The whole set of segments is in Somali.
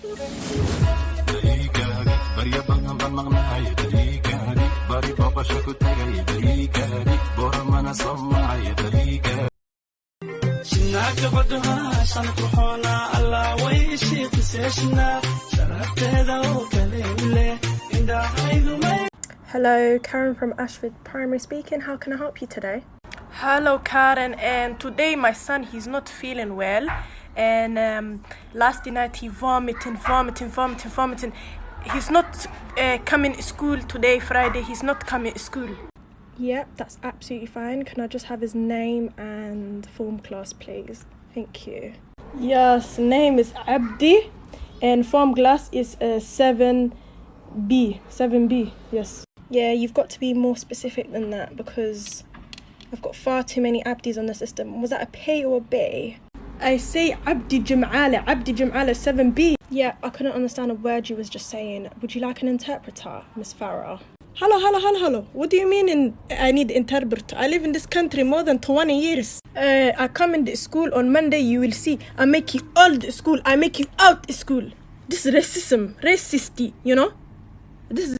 Hello, Karen from Ashford Primary speaking. How can I help you today? Hello, Karen. And today my son, he's not feeling well. And last night he vomiting. He's not coming to school today, Friday. He's not coming to school. Yep, that's absolutely fine. Can I just have his name and form class, please? Thank you. Yes, name is Abdi. And form class is 7B. 7B, yes. Yeah, you've got to be more specific than that because I've got far too many Abdis on the system. Was that a P or a B? I say Abdi Jamala 7B. Yeah, I couldn't understand a word you was just saying. Would you like an interpreter, Miss Farah? Hello. What do you mean I need interpreter? I live in this country more than 20 years. I come in the school on Monday, you will see. I make you all the school. I make you out the school. This is racism. Racist, you know? This is...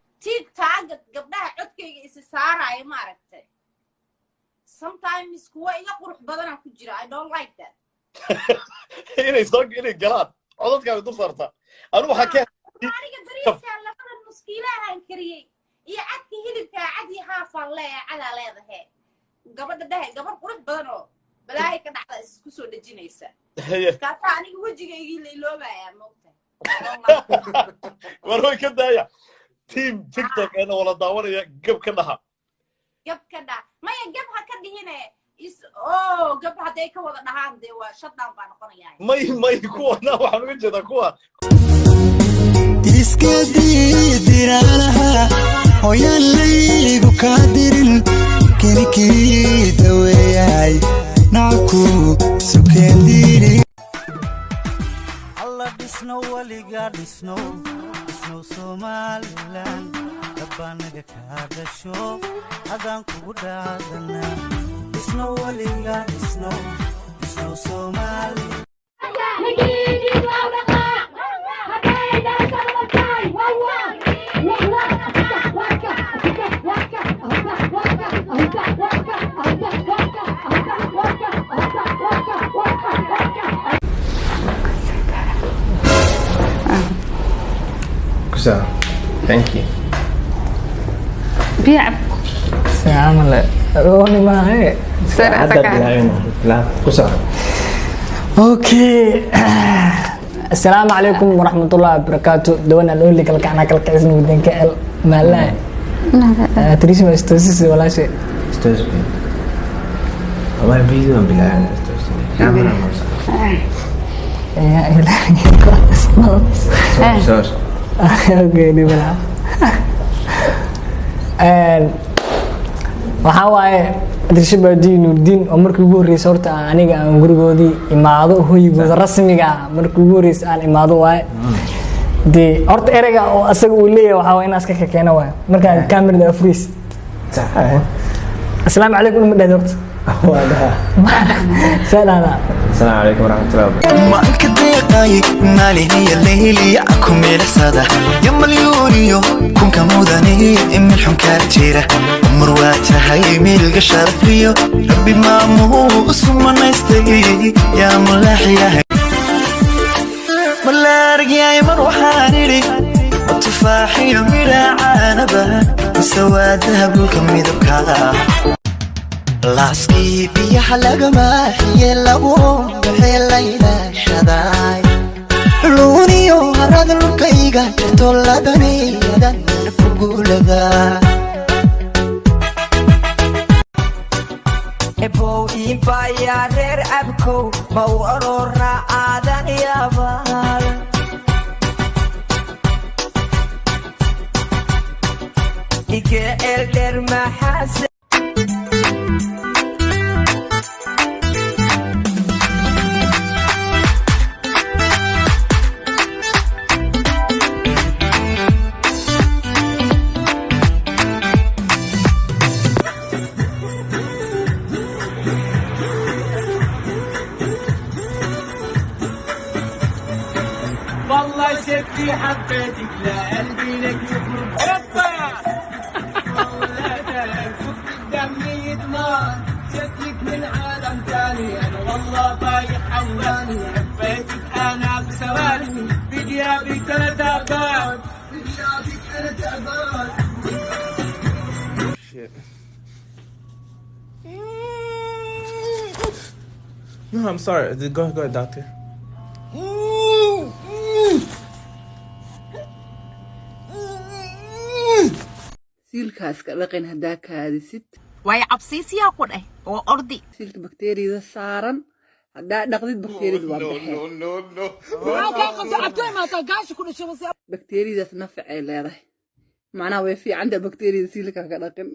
Sometimes I don't like that. inay soo inay galaan codadkaaga dul saarta anu waxa ka aniga bariiska labada muskiilahan kariyay iyo cadki hilibka cadi haafan cala leedahay gabadha dhahay gabar qurux badan oo balaahay ka dhacda isku soo dhajinaysa kaata aniga wajigayga leeloobaya moogtay waroy ka daaya team TikTok ana wala daawanaya gab ka dhaha maya gab ha ka dhihine gab haday ka wada dhahaan de waa shadaan baan noqonayaa may kuwana waxaan uga jeedaa kuwa iska diidiraanaha hooyan laygu ka dirin kinikii daweeyay nacku sukendiri alla dhisno waliga dhisno Somaliland dabanaga ka dhasho hadaan kugu dhaadana dhisno waliga dhisno Somaliland So, thank you. بيعب سامله روني ما هي لا اوكي السلام عليكم ورحمه الله وبركاته دونا نقول لك الكعنا كالكعسن ودين كال ما لا تريش ما استوسس ولا شيء استوسس والله فيديو بالله استوسس كاميرا يا إلهي صوص اوكي دي بلا waxa waaye dirshabadiin diin oo markii ugu horeysay horta aniga aan gurigoodii imaado hooyigooda rasmiga markii ugu horeysay aan imaado waaye de horta erayga oo asaga uu leeyahay waxa waa in aska ka keeno waaye markaan kamerada afris assalaamu calaykum ma dhahay horta السلام عليكم ورحمة الله وبركاته ما كدقاي مالي هي الليلي أكون ملحسادة يا مليونيو كن كموداني إم الحنكار جيرة مرواتها هاي ميل قشرف ليو ربي ما مو اسم نايستي يا ملاحية ملارق يا مروحاني لي التفاحي ميلا عانبا مسوى الذهب الكمي ذبكا لاسكي بيها لقما هي اللقوم بحيلينا شداي لونيو هرد الكيغا تولدني يدن فقولدا ابو إيبايا رير أبكو مورورنا آدان يابال إيكي إلدر محاسن Vallahi شكلي حبيتك لا قلبي لك يخرج ربا ولا تشوف دمي يدمر شكلك من عالم تاني انا والله طايح حولاني حبيتك انا بثواني بغيابي 3 اباد بغيابي 3 اباد No, I'm sorry. Go ahead, doctor. siilkaas ka dhaqin haddaa kaadisid way cabsiisiyaa ku dheh oo ordi siilka bakteeriyada saaran haddaa dhaqdid bakteeriyada waa baxee bakteeriyadaas nafacay leedahay macnaha way fiicanta bakteeriyada siilka ka dhaqin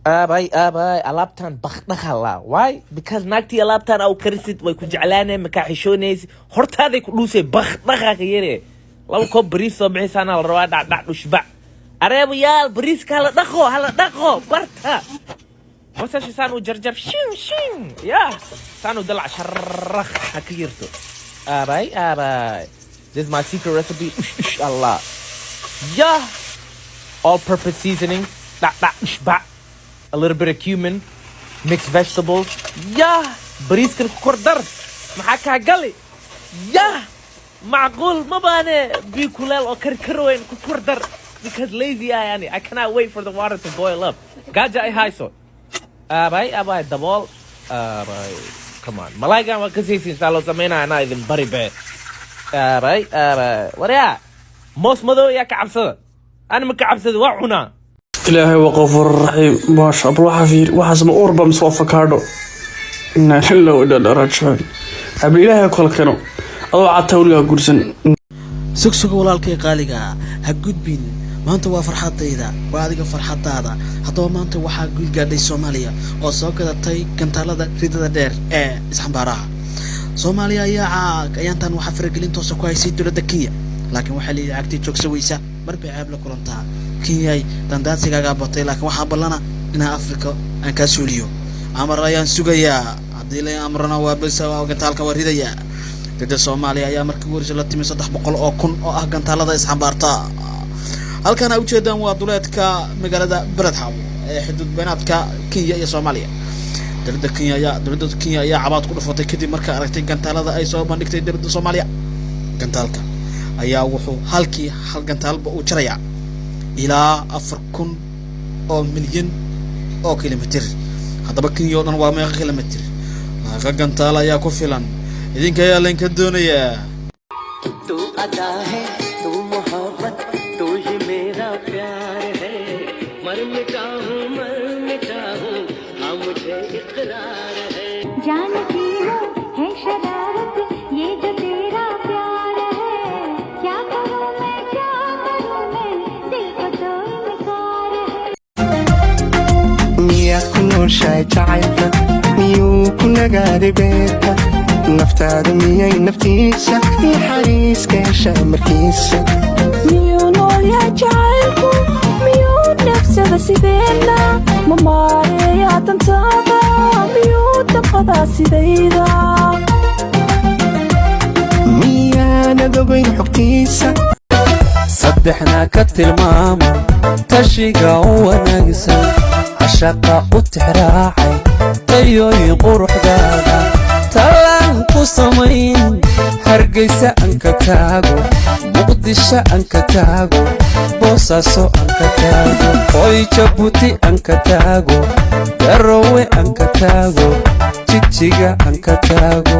Abay, alabtan bakhdakhala. Why? Because nagti alabtan au karisid way ku jeclaanay maka xishoonays hortaaday ku dhuusay bakhdakha ka yare. Law ko bariis soo bixisana la rabaa dhac dhushba. Areebayaal bariiska hala dhaqo barta. Wasa shan u jarjar shin. Ya. Sanu dal sharrakh hakirto. Abay. This is my secret recipe. Allah. Yeah. All-purpose seasoning. Dhac dhushba. A little bit of cumin, mixed vegetables. Yeah, bariiska ku kordar. Maxaa ka gali? Yeah, macquul ma baane bi kuleel oo karkarweyn ku kordar because lazy yani. I cannot wait for the water to boil up. Gaja ay hayso. Abay dabol. Abay, come on. Malayga wa kasi salo sameyna ana idin bari be. Abay. Wariya. Mos mado ya ka cabsada. Ana ma ka cabsada waa cuna. إلهي وغفور رحيم ما شاء الله حفير وحزم أوربا مسوى كاردو إنا لله وإنا راجعون أبي إلهي كل كانوا أضع عتاولي أقولسن سكسك walaalkay qaaliga ha gudbin maanta waa farxadayda waa adiga farxadaada haddaba maanta waxaa guul gaadhay Soomaaliya oo soo gadatay gantaalada ridada dheer ee isxambaaraha Soomaaliya ayaantan waxa faragelin toos ku haysay dowladda Kenya laakiin waxa la yiraahday joogsawaysa marba ceeb la kulantaa Kenya dandaadsiga batay laakiin waxa ballana in Afrika aan ka suuliyo amar ayaan sugayaa hadii la amrana waa bas waa gantaalka waridaya dadka Soomaaliya ayaa markii warshad la timi 300 oo kun oo ah gantaalada isxambaarta halkan ay u jeedaan waa duleedka magaalada Beledxaw ee xuduud beenaadka Kenya iyo Soomaaliya dowladda Kenya ayaa cabaad ku dhufatay kadib markii aragtay gantaalada ay soo bandhigtay dowladda Soomaaliya gantaalka ayaa wuxuu halkii hal gantaalba u jaraya ilaa 4,000 oo milyan oo kilomitir haddaba Kenya oo dhan waa meeqa kilomitir meeqa gantaal ayaa ku filan idinka ayaa leen ka doonayaa तू अदा है तू मोहब्बत तू ही मेरा प्यार है मर मिटा हूँ हाँ मुझे इकरार है जानती हूँ है शरारत ये जो तेरा प्यार है क्या करूँ मैं दिल को तो इनकार है miyaad ku nooshahay jacaylka miyuu ku nagaaday beerka naftaada miyay naftiisa naxariis ka heshaa markiisa miyuu noolyahay jacaylku miyuu nafsada sideena ma maareeyaa dantaada miyuu dabqadaa sidayda miyaanad ogayn xogtiisa saddexna ka tilmaamo tashiga u wanaagsan cashaqa u tixraacay tayooyin quruxdaada talaan ku samayn hargeysa aan ka taago muqdisho aan ka taago boosaaso aan ka taago hoy jabuuti aan ka taago garowe aan ka taago jigjiga aan ka taago